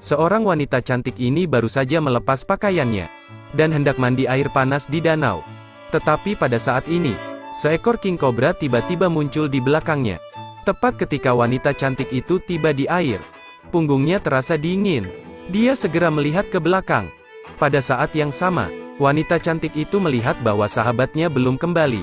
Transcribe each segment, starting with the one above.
Seorang wanita cantik ini baru saja melepas pakaiannya, dan hendak mandi air panas di danau. Tetapi pada saat ini, seekor king cobra tiba-tiba muncul di belakangnya. Tepat ketika wanita cantik itu tiba di air, punggungnya terasa dingin. Dia segera melihat ke belakang. Pada saat yang sama, wanita cantik itu melihat bahwa sahabatnya belum kembali.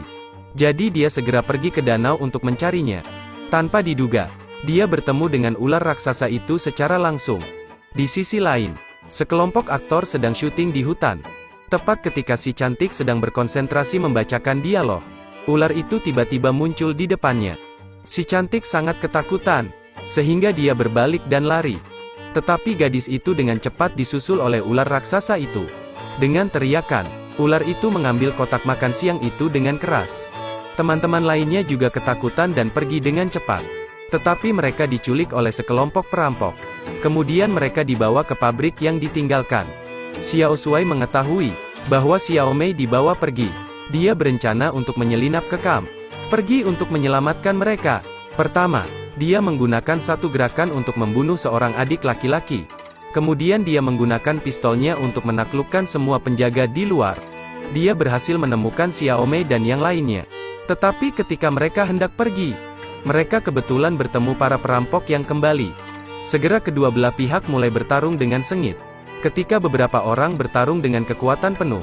Jadi dia segera pergi ke danau untuk mencarinya. Tanpa diduga, dia bertemu dengan ular raksasa itu secara langsung. Di sisi lain, sekelompok aktor sedang syuting di hutan. Tepat ketika si cantik sedang berkonsentrasi membacakan dialog, ular itu tiba-tiba muncul di depannya. Si cantik sangat ketakutan, sehingga dia berbalik dan lari. Tetapi gadis itu dengan cepat disusul oleh ular raksasa itu. Dengan teriakan, ular itu mengambil kotak makan siang itu dengan keras. Teman-teman lainnya juga ketakutan dan pergi dengan cepat. Tetapi mereka diculik oleh sekelompok perampok. Kemudian mereka dibawa ke pabrik yang ditinggalkan. Xiao Shuai mengetahui bahwa Xiao Mei dibawa pergi. Dia berencana untuk menyelinap ke kamp, pergi untuk menyelamatkan mereka. Pertama, dia menggunakan satu gerakan untuk membunuh seorang adik laki-laki. Kemudian dia menggunakan pistolnya untuk menaklukkan semua penjaga di luar. Dia berhasil menemukan Xiao Mei dan yang lainnya. Tetapi ketika mereka hendak pergi, mereka kebetulan bertemu para perampok yang kembali. Segera kedua belah pihak mulai bertarung dengan sengit. Ketika beberapa orang bertarung dengan kekuatan penuh,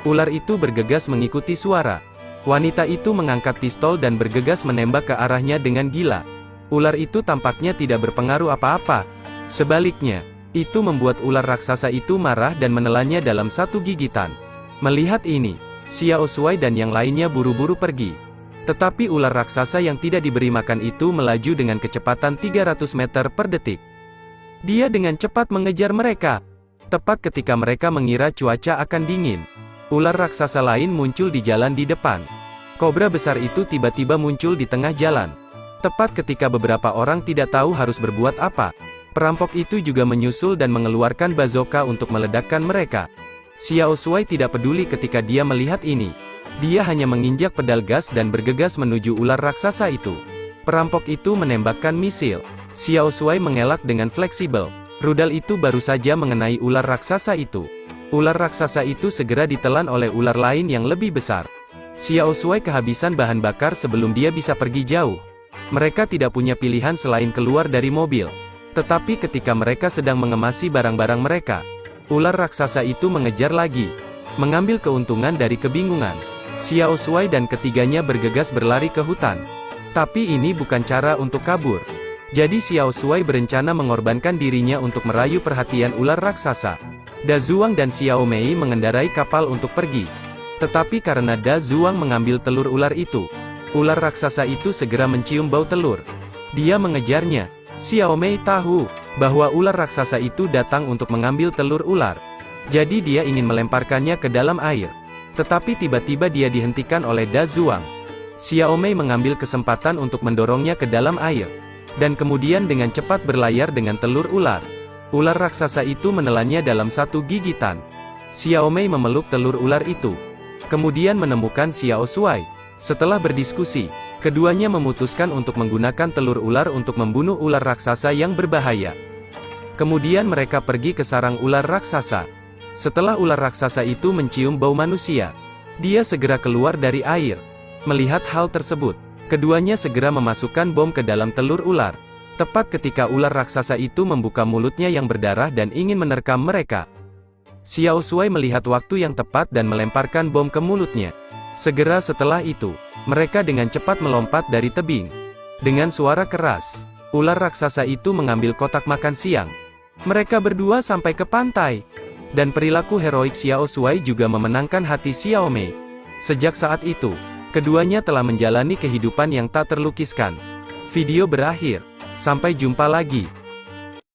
ular itu bergegas mengikuti suara. Wanita itu mengangkat pistol dan bergegas menembak ke arahnya dengan gila. Ular itu tampaknya tidak berpengaruh apa-apa. Sebaliknya, itu membuat ular raksasa itu marah dan menelannya dalam satu gigitan. Melihat ini, Xiao Shuai dan yang lainnya buru-buru pergi. Tetapi ular raksasa yang tidak diberi makan itu melaju dengan kecepatan 300 meter per detik. Dia dengan cepat mengejar mereka. Tepat ketika mereka mengira cuaca akan dingin, ular raksasa lain muncul di jalan di depan. Kobra besar itu tiba-tiba muncul di tengah jalan. Tepat ketika beberapa orang tidak tahu harus berbuat apa, perampok itu juga menyusul dan mengeluarkan bazooka untuk meledakkan mereka. Xiao Shuai tidak peduli ketika dia melihat ini. Dia hanya menginjak pedal gas dan bergegas menuju ular raksasa itu. Perampok itu menembakkan misil. Xiao Shuai mengelak dengan fleksibel. Rudal itu baru saja mengenai ular raksasa itu. Ular raksasa itu segera ditelan oleh ular lain yang lebih besar. Xiao Shuai kehabisan bahan bakar sebelum dia bisa pergi jauh. Mereka tidak punya pilihan selain keluar dari mobil. Tetapi ketika mereka sedang mengemasi barang-barang mereka, ular raksasa itu mengejar lagi. Mengambil keuntungan dari kebingungan, Xiao Shuai dan ketiganya bergegas berlari ke hutan. Tapi ini bukan cara untuk kabur. Jadi Xiao Shuai berencana mengorbankan dirinya untuk merayu perhatian ular raksasa. Da Zhuang dan Xiao Mei mengendarai kapal untuk pergi. Tetapi karena Da Zhuang mengambil telur ular itu, ular raksasa itu segera mencium bau telur. Dia mengejarnya. Xiao Mei tahu bahwa ular raksasa itu datang untuk mengambil telur ular. Jadi dia ingin melemparkannya ke dalam air. Tetapi tiba-tiba dia dihentikan oleh Da Zhuang. Xiao Mei mengambil kesempatan untuk mendorongnya ke dalam air. Dan kemudian dengan cepat berlayar dengan telur ular. Ular raksasa itu menelannya dalam satu gigitan. Xiao Mei memeluk telur ular itu. Kemudian menemukan Xiao Shuai. Setelah berdiskusi, keduanya memutuskan untuk menggunakan telur ular untuk membunuh ular raksasa yang berbahaya. Kemudian mereka pergi ke sarang ular raksasa. Setelah ular raksasa itu mencium bau manusia, dia segera keluar dari air. Melihat hal tersebut, keduanya segera memasukkan bom ke dalam telur ular. Tepat ketika ular raksasa itu membuka mulutnya yang berdarah dan ingin menerkam mereka. Xiao Shuai melihat waktu yang tepat dan melemparkan bom ke mulutnya. Segera setelah itu, mereka dengan cepat melompat dari tebing. Dengan suara keras, ular raksasa itu mengambil kotak makan siang. Mereka berdua sampai ke pantai. Dan perilaku heroik Xiao Shuai juga memenangkan hati Xiao Mei. Sejak saat itu, keduanya telah menjalani kehidupan yang tak terlukiskan. Video berakhir. Sampai jumpa lagi.